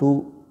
2